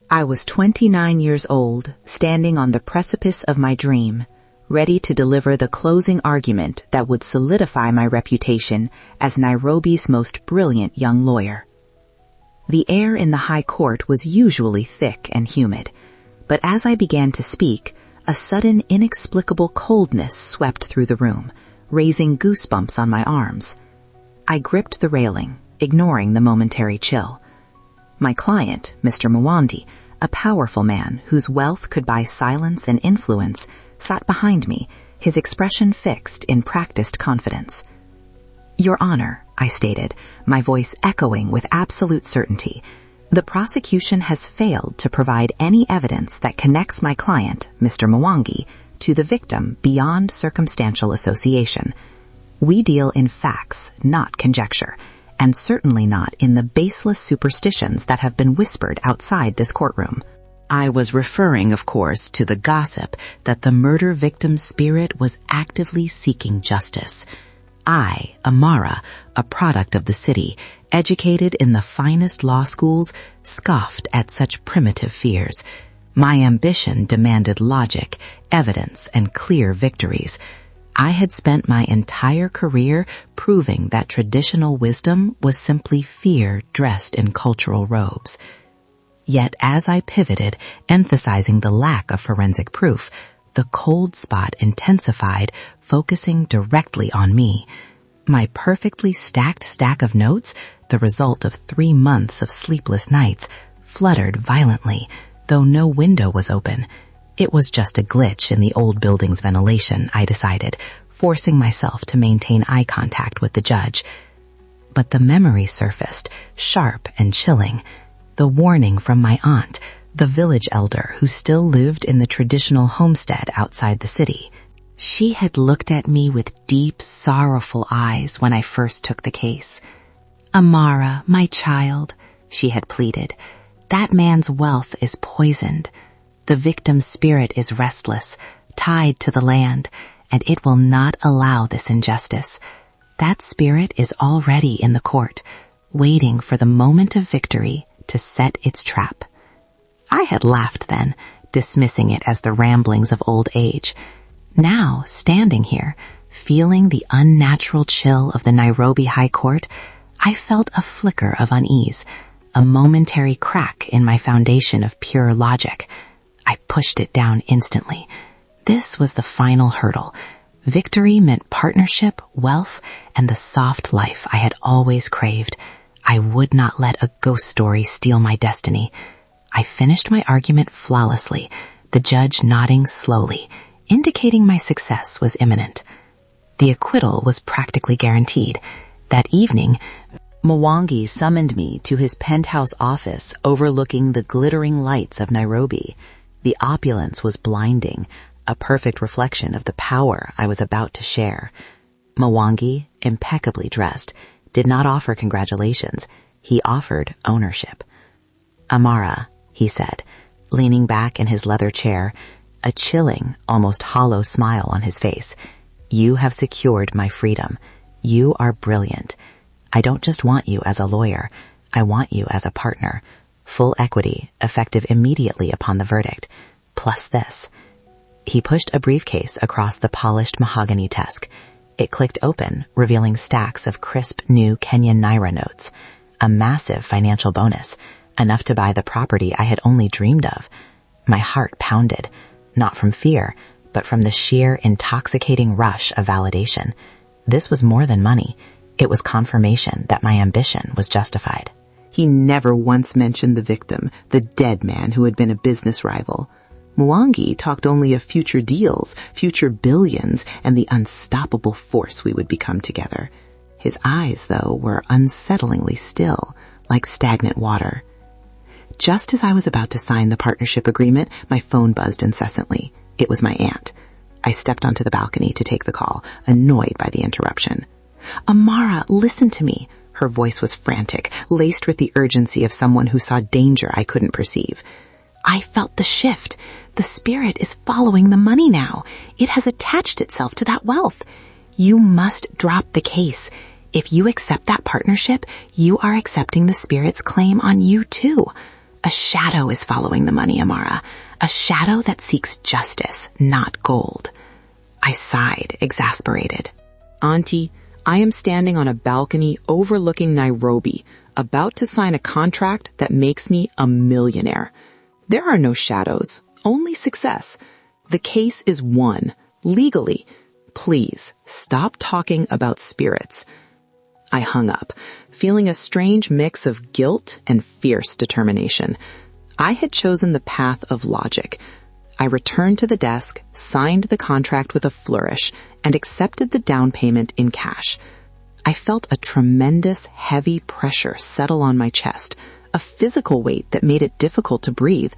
I was 29 years old, standing on the precipice of my dream, ready to deliver the closing argument that would solidify my reputation as Nairobi's most brilliant young lawyer. The air in the High Court was usually thick and humid, but as I began to speak, a sudden inexplicable coldness swept through the room, raising goosebumps on my arms. I gripped the railing, ignoring the momentary chill. My client, Mr. Mwandi, a powerful man whose wealth could buy silence and influence, sat behind me, his expression fixed in practiced confidence. "Your Honor," I stated, my voice echoing with absolute certainty, "the prosecution has failed to provide any evidence that connects my client, Mr. Mwangi, to the victim beyond circumstantial association. We deal in facts, not conjecture, and certainly not in the baseless superstitions that have been whispered outside this courtroom." I was referring, of course, to the gossip that the murder victim's spirit was actively seeking justice. I, Amara, a product of the city, educated in the finest law schools, scoffed at such primitive fears. My ambition demanded logic, evidence, and clear victories. I had spent my entire career proving that traditional wisdom was simply fear dressed in cultural robes. Yet as I pivoted, emphasizing the lack of forensic proof, the cold spot intensified, focusing directly on me. My perfectly stacked stack of notes, the result of 3 months of sleepless nights, fluttered violently, though no window was open. It was just a glitch in the old building's ventilation, I decided, forcing myself to maintain eye contact with the judge. But the memory surfaced, sharp and chilling. The warning from my aunt, the village elder who still lived in the traditional homestead outside the city. She had looked at me with deep, sorrowful eyes when I first took the case. "Amara, my child," she had pleaded, "that man's wealth is poisoned. The victim's spirit is restless, tied to the land, and it will not allow this injustice. That spirit is already in the court, waiting for the moment of victory to set its trap." I had laughed then, dismissing it as the ramblings of old age. Now, standing here, feeling the unnatural chill of the Nairobi High Court, I felt a flicker of unease, a momentary crack in my foundation of pure logic. I pushed it down instantly. This was the final hurdle. Victory meant partnership, wealth, and the soft life I had always craved. I would not let a ghost story steal my destiny. I finished my argument flawlessly, the judge nodding slowly, indicating my success was imminent. The acquittal was practically guaranteed. That evening, Mwangi summoned me to his penthouse office overlooking the glittering lights of Nairobi. The opulence was blinding, a perfect reflection of the power I was about to share. Mwangi, impeccably dressed, did not offer congratulations. He offered ownership. "Amara," he said, leaning back in his leather chair, a chilling, almost hollow smile on his face. "You have secured my freedom. You are brilliant. I don't just want you as a lawyer. I want you as a partner. Full equity, effective immediately upon the verdict. Plus this." He pushed a briefcase across the polished mahogany desk. It clicked open, revealing stacks of crisp new Kenyan Naira notes. A massive financial bonus, enough to buy the property I had only dreamed of. My heart pounded, not from fear, but from the sheer intoxicating rush of validation. This was more than money. It was confirmation that my ambition was justified. He never once mentioned the victim, the dead man who had been a business rival. Mwangi talked only of future deals, future billions, and the unstoppable force we would become together. His eyes, though, were unsettlingly still, like stagnant water. Just as I was about to sign the partnership agreement, my phone buzzed incessantly. It was my aunt. I stepped onto the balcony to take the call, annoyed by the interruption. "Amara, listen to me." Her voice was frantic, laced with the urgency of someone who saw danger I couldn't perceive. "I felt the shift. The spirit is following the money now. It has attached itself to that wealth. You must drop the case. If you accept that partnership, you are accepting the spirit's claim on you too. A shadow is following the money, Amara. A shadow that seeks justice, not gold. I sighed, exasperated. Auntie, I am standing on a balcony overlooking Nairobi, about to sign a contract that makes me a millionaire. There are no shadows, only success. The case is won, legally. Please, stop talking about spirits. I hung up, feeling a strange mix of guilt and fierce determination. I had chosen the path of logic. I returned to the desk, signed the contract with a flourish, and accepted the down payment in cash. I felt a tremendous, heavy pressure settle on my chest, a physical weight that made it difficult to breathe,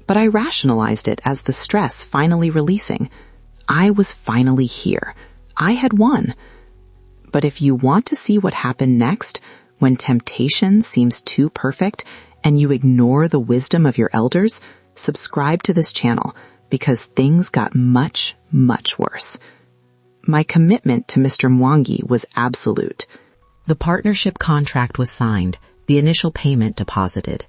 but I rationalized it as the stress finally releasing. I was finally here. I had won. But if you want to see what happened next, when temptation seems too perfect and you ignore the wisdom of your elders, subscribe to this channel because things got much, much worse. My commitment to Mr. Mwangi was absolute. The partnership contract was signed, the initial payment deposited.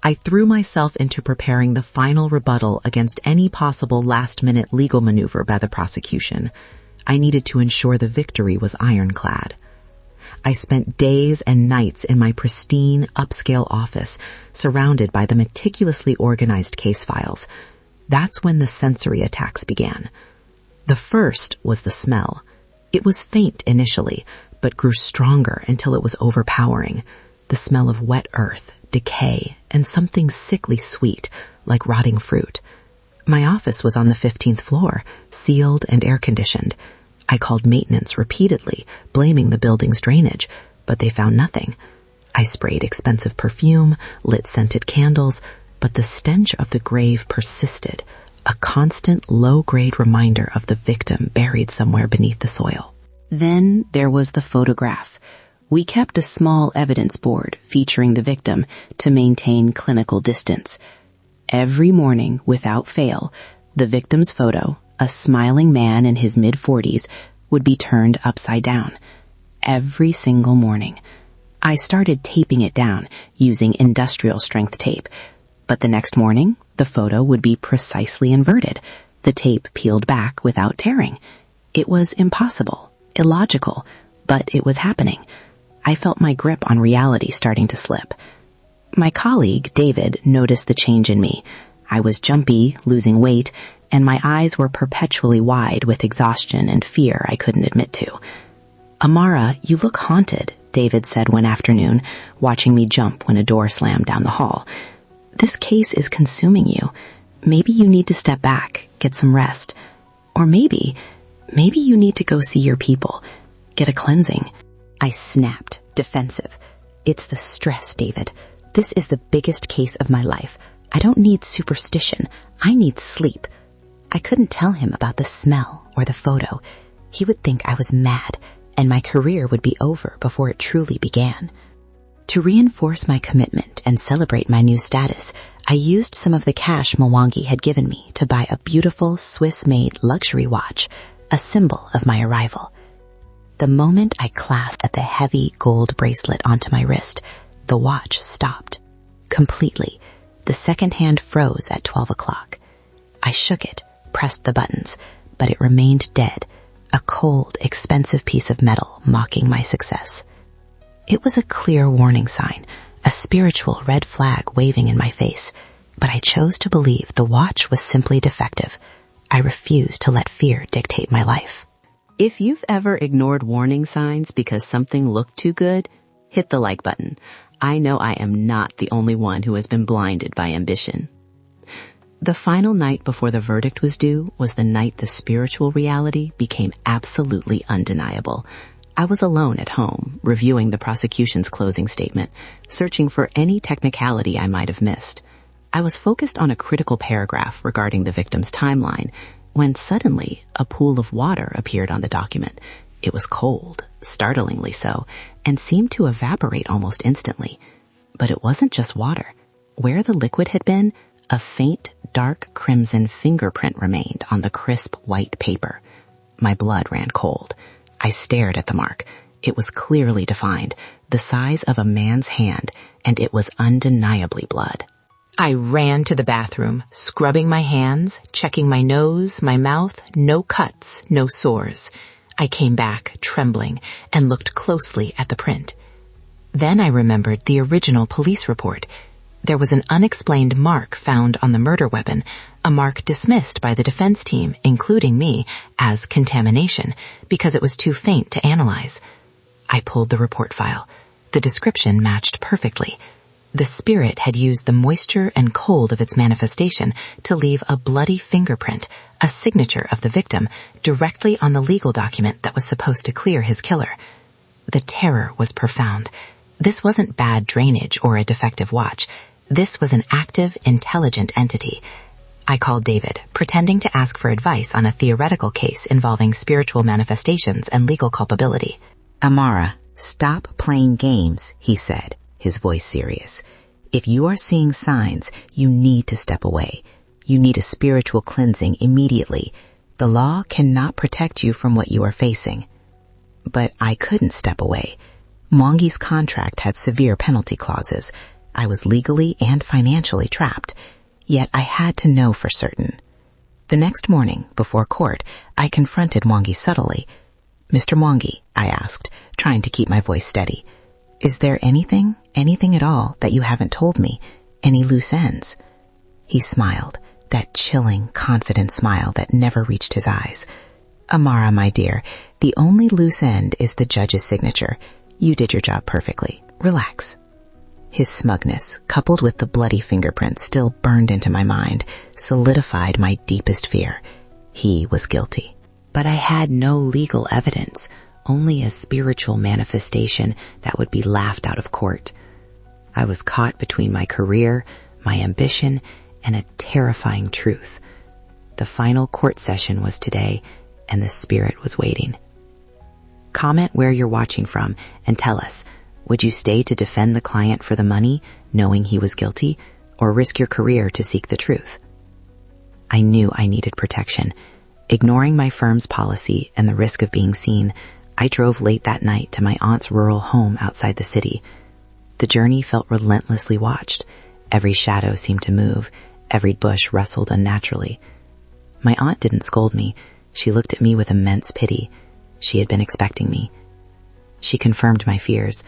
I threw myself into preparing the final rebuttal against any possible last-minute legal maneuver by the prosecution. I needed to ensure the victory was ironclad. I spent days and nights in my pristine, upscale office, surrounded by the meticulously organized case files. That's when the sensory attacks began. The first was the smell. It was faint initially, but grew stronger until it was overpowering. The smell of wet earth, decay, and something sickly sweet, like rotting fruit. My office was on the 15th floor, sealed and air-conditioned. I called maintenance repeatedly, blaming the building's drainage, but they found nothing. I sprayed expensive perfume, lit scented candles, but the stench of the grave persisted, a constant low-grade reminder of the victim buried somewhere beneath the soil. Then there was the photograph. We kept a small evidence board featuring the victim to maintain clinical distance. Every morning, without fail, the victim's photo, a smiling man in his mid-40s, would be turned upside down. Every single morning. I started taping it down using industrial-strength tape, but the next morning, the photo would be precisely inverted, the tape peeled back without tearing. It was impossible, illogical, but it was happening. I felt my grip on reality starting to slip. My colleague, David, noticed the change in me. I was jumpy, losing weight, and my eyes were perpetually wide with exhaustion and fear I couldn't admit to. "Amara, you look haunted," David said one afternoon, watching me jump when a door slammed down the hall. "This case is consuming you. Maybe you need to step back, get some rest. Or maybe you need to go see your people, get a cleansing." I snapped, defensive. "It's the stress, David. This is the biggest case of my life. I don't need superstition. I need sleep." I couldn't tell him about the smell or the photo. He would think I was mad, and my career would be over before it truly began. To reinforce my commitment and celebrate my new status, I used some of the cash Mwangi had given me to buy a beautiful Swiss-made luxury watch, a symbol of my arrival. The moment I clasped the heavy gold bracelet onto my wrist, the watch stopped. Completely. The second hand froze at 12 o'clock. I shook it, pressed the buttons, but it remained dead, a cold, expensive piece of metal mocking my success. It was a clear warning sign, a spiritual red flag waving in my face, but I chose to believe the watch was simply defective. I refused to let fear dictate my life. If you've ever ignored warning signs because something looked too good, hit the like button. I know I am not the only one who has been blinded by ambition. The final night before the verdict was due was the night the spiritual reality became absolutely undeniable. I was alone at home, reviewing the prosecution's closing statement, searching for any technicality I might have missed. I was focused on a critical paragraph regarding the victim's timeline, when suddenly a pool of water appeared on the document. It was cold, startlingly so, and seemed to evaporate almost instantly. But it wasn't just water. Where the liquid had been, a faint, dark crimson fingerprint remained on the crisp white paper. My blood ran cold. I stared at the mark. It was clearly defined, the size of a man's hand, and it was undeniably blood. I ran to the bathroom, scrubbing my hands, checking my nose, my mouth, no cuts, no sores. I came back, trembling, and looked closely at the print. Then I remembered the original police report. There was an unexplained mark found on the murder weapon, a mark dismissed by the defense team, including me, as contamination, because it was too faint to analyze. I pulled the report file. The description matched perfectly. The spirit had used the moisture and cold of its manifestation to leave a bloody fingerprint, a signature of the victim, directly on the legal document that was supposed to clear his killer. The terror was profound. This wasn't bad drainage or a defective watch. This was an active, intelligent entity. I called David, pretending to ask for advice on a theoretical case involving spiritual manifestations and legal culpability. Amara, stop playing games, he said, his voice serious. If you are seeing signs, you need to step away. You need a spiritual cleansing immediately. The law cannot protect you from what you are facing. But I couldn't step away. Mwangi's contract had severe penalty clauses. I was legally and financially trapped. Yet I had to know for certain. The next morning, before court, I confronted Mwangi subtly. Mr. Mwangi, I asked, trying to keep my voice steady. Is there anything at all that you haven't told me? Any loose ends? He smiled, that chilling, confident smile that never reached his eyes. Amara, my dear, the only loose end is the judge's signature. You did your job perfectly. Relax. His smugness, coupled with the bloody fingerprint still burned into my mind, solidified my deepest fear. He was guilty. But I had no legal evidence, only a spiritual manifestation that would be laughed out of court. I was caught between my career, my ambition, and a terrifying truth. The final court session was today, and the spirit was waiting. Comment where you're watching from and tell us, would you stay to defend the client for the money, knowing he was guilty, or risk your career to seek the truth? I knew I needed protection. Ignoring my firm's policy and the risk of being seen, I drove late that night to my aunt's rural home outside the city. The journey felt relentlessly watched. Every shadow seemed to move. Every bush rustled unnaturally. My aunt didn't scold me. She looked at me with immense pity. She had been expecting me. She confirmed my fears.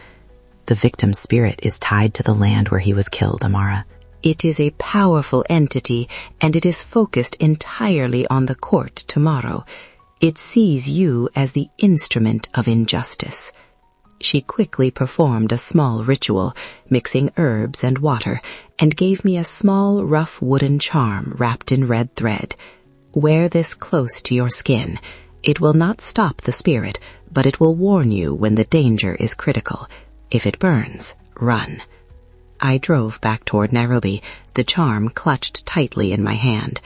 The victim's spirit is tied to the land where he was killed, Amara. It is a powerful entity, and it is focused entirely on the court tomorrow. It sees you as the instrument of injustice. She quickly performed a small ritual, mixing herbs and water, and gave me a small, rough wooden charm wrapped in red thread. Wear this close to your skin. It will not stop the spirit, but it will warn you when the danger is critical. If it burns, run. I drove back toward Nairobi, the charm clutched tightly in my hand.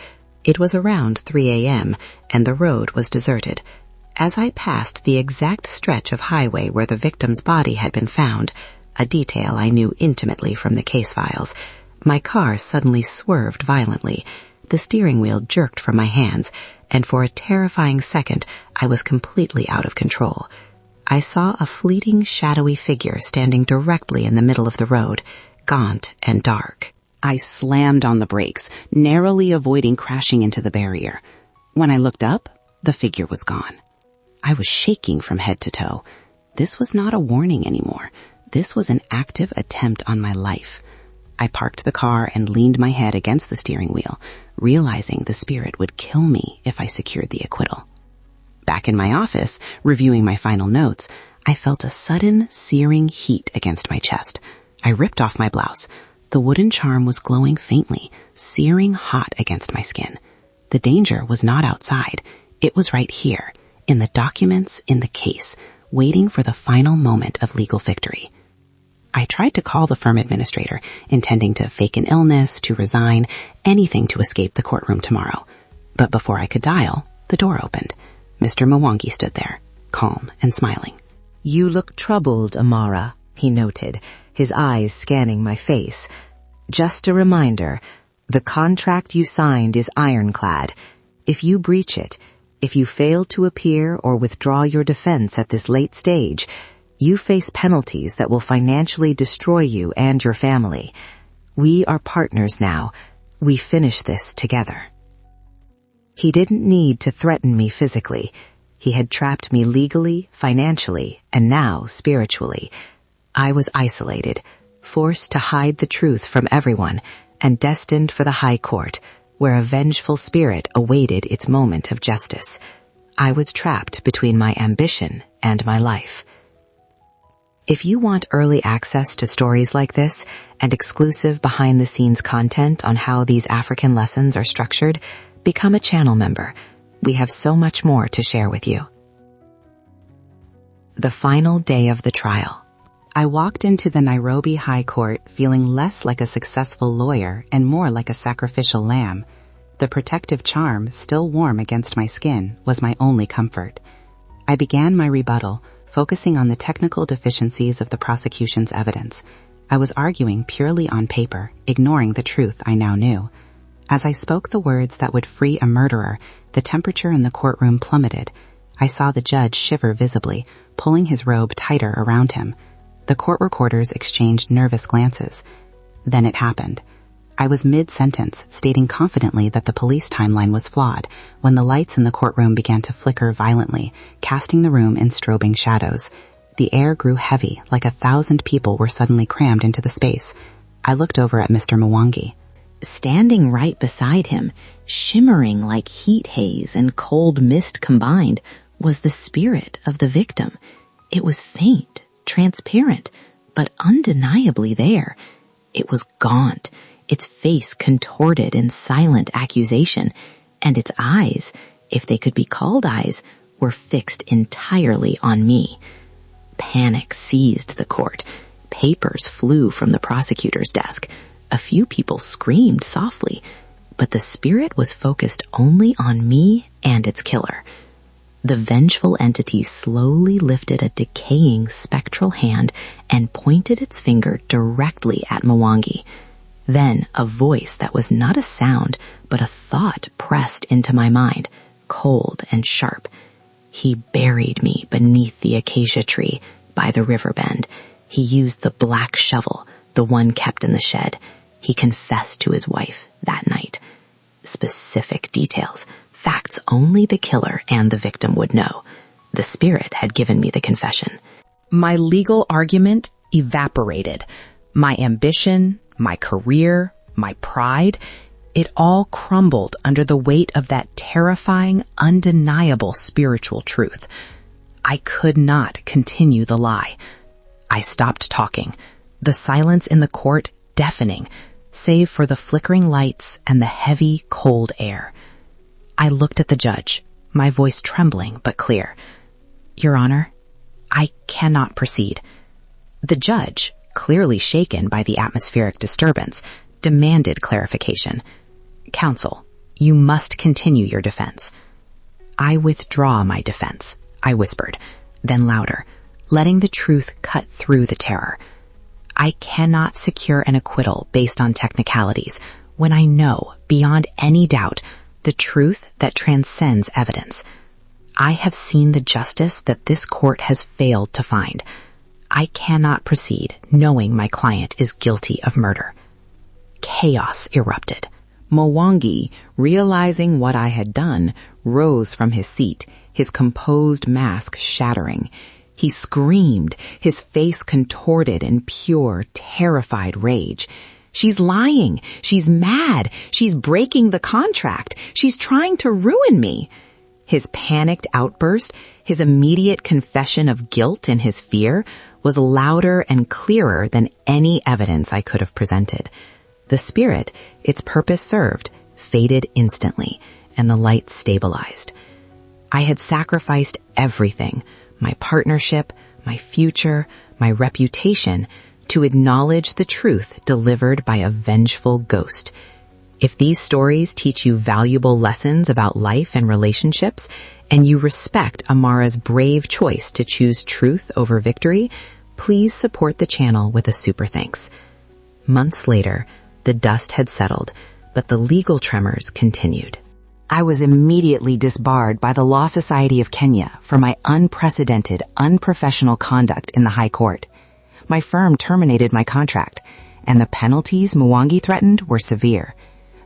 It was around 3 a.m., and the road was deserted. As I passed the exact stretch of highway where the victim's body had been found, a detail I knew intimately from the case files, my car suddenly swerved violently. The steering wheel jerked from my hands, and for a terrifying second, I was completely out of control. I saw a fleeting, shadowy figure standing directly in the middle of the road, gaunt and dark. I slammed on the brakes, narrowly avoiding crashing into the barrier. When I looked up, the figure was gone. I was shaking from head to toe. This was not a warning anymore. This was an active attempt on my life. I parked the car and leaned my head against the steering wheel, realizing the spirit would kill me if I secured the acquittal. Back in my office, reviewing my final notes, I felt a sudden, searing heat against my chest. I ripped off my blouse. The wooden charm was glowing faintly, searing hot against my skin. The danger was not outside. It was right here, in the documents, in the case, waiting for the final moment of legal victory. I tried to call the firm administrator, intending to fake an illness, to resign, anything to escape the courtroom tomorrow. But before I could dial, the door opened. Mr. Mwangi stood there, calm and smiling. "You look troubled, Amara," he noted, his eyes scanning my face. "Just a reminder, the contract you signed is ironclad. If you breach it, if you fail to appear or withdraw your defense at this late stage, you face penalties that will financially destroy you and your family. We are partners now. We finish this together. He didn't need to threaten me physically. He had trapped me legally, financially, and now spiritually. I was isolated, forced to hide the truth from everyone, and destined for the high court, where a vengeful spirit awaited its moment of justice. I was trapped between my ambition and my life. If you want early access to stories like this and exclusive behind-the-scenes content on how these African lessons are structured, become a channel member. We have so much more to share with you. The final day of the trial. I walked into the Nairobi High Court feeling less like a successful lawyer and more like a sacrificial lamb. The protective charm, still warm against my skin, was my only comfort. I began my rebuttal, focusing on the technical deficiencies of the prosecution's evidence. I was arguing purely on paper, ignoring the truth I now knew. As I spoke the words that would free a murderer, the temperature in the courtroom plummeted. I saw the judge shiver visibly, pulling his robe tighter around him. The court recorders exchanged nervous glances. Then it happened. I was mid-sentence, stating confidently that the police timeline was flawed, when the lights in the courtroom began to flicker violently, casting the room in strobing shadows. The air grew heavy, like 1,000 people were suddenly crammed into the space. I looked over at Mr. Mwangi. Standing right beside him, shimmering like heat haze and cold mist combined, was the spirit of the victim. It was faint, transparent, but undeniably there. It was gaunt, its face contorted in silent accusation, and its eyes, if they could be called eyes, were fixed entirely on me. Panic seized the court. Papers flew from the prosecutor's desk. A few people screamed softly, but the spirit was focused only on me and its killer. The vengeful entity slowly lifted a decaying spectral hand and pointed its finger directly at Mwangi. Then a voice that was not a sound, but a thought pressed into my mind, cold and sharp. He buried me beneath the acacia tree by the river bend. He used the black shovel, the one kept in the shed. He confessed to his wife that night. Specific details, facts only the killer and the victim would know. The spirit had given me the confession. My legal argument evaporated. My ambition, my career, my pride, it all crumbled under the weight of that terrifying, undeniable spiritual truth. I could not continue the lie. I stopped talking. The silence in the court deafening, save for the flickering lights and the heavy, cold air. I looked at the judge, my voice trembling but clear. Your Honor, I cannot proceed. The judge, clearly shaken by the atmospheric disturbance, demanded clarification. Counsel, you must continue your defense. I withdraw my defense, I whispered, then louder, letting the truth cut through the terror. I cannot secure an acquittal based on technicalities when I know, beyond any doubt, the truth that transcends evidence. I have seen the justice that this court has failed to find. I cannot proceed knowing my client is guilty of murder. Chaos erupted. Mwangi, realizing what I had done, rose from his seat, his composed mask shattering. He screamed, his face contorted in pure, terrified rage. She's lying. She's mad. She's breaking the contract. She's trying to ruin me. His panicked outburst, his immediate confession of guilt in his fear, was louder and clearer than any evidence I could have presented. The spirit, its purpose served, faded instantly, and the lights stabilized. I had sacrificed everything, my partnership, my future, my reputation, to acknowledge the truth delivered by a vengeful ghost. If these stories teach you valuable lessons about life and relationships, and you respect Amara's brave choice to choose truth over victory, please support the channel with a super thanks. Months later, the dust had settled, but the legal tremors continued. I was immediately disbarred by the Law Society of Kenya for my unprecedented, unprofessional conduct in the High Court. My firm terminated my contract, and the penalties Mwangi threatened were severe.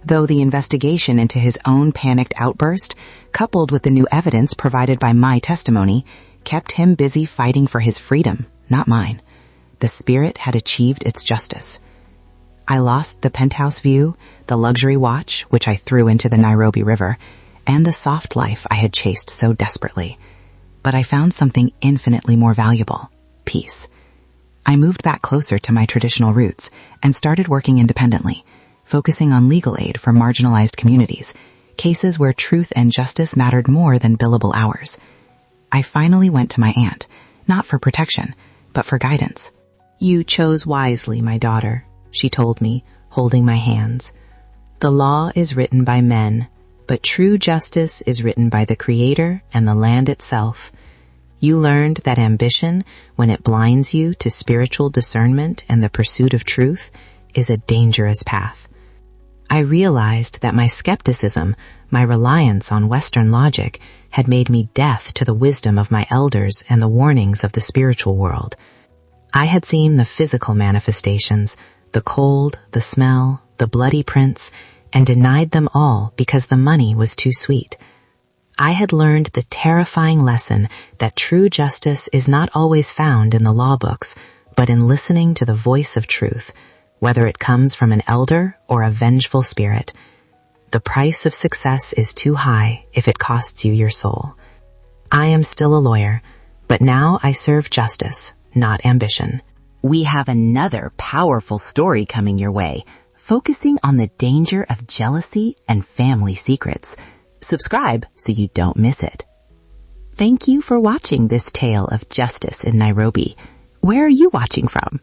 Though the investigation into his own panicked outburst, coupled with the new evidence provided by my testimony, kept him busy fighting for his freedom, not mine. The spirit had achieved its justice. I lost the penthouse view, the luxury watch, which I threw into the Nairobi River, and the soft life I had chased so desperately. But I found something infinitely more valuable: peace. I moved back closer to my traditional roots and started working independently, focusing on legal aid for marginalized communities, cases where truth and justice mattered more than billable hours. I finally went to my aunt, not for protection, but for guidance. "You chose wisely, my daughter," she told me, holding my hands. "The law is written by men, but true justice is written by the Creator and the land itself. You learned that ambition, when it blinds you to spiritual discernment and the pursuit of truth, is a dangerous path." I realized that my skepticism, my reliance on Western logic, had made me deaf to the wisdom of my elders and the warnings of the spiritual world. I had seen the physical manifestations, the cold, the smell, the bloody prints, and denied them all because the money was too sweet. I had learned the terrifying lesson that true justice is not always found in the law books, but in listening to the voice of truth, whether it comes from an elder or a vengeful spirit. The price of success is too high if it costs you your soul. I am still a lawyer, but now I serve justice, not ambition. We have another powerful story coming your way, focusing on the danger of jealousy and family secrets. Subscribe so you don't miss it. Thank you for watching this tale of justice in Nairobi. Where are you watching from?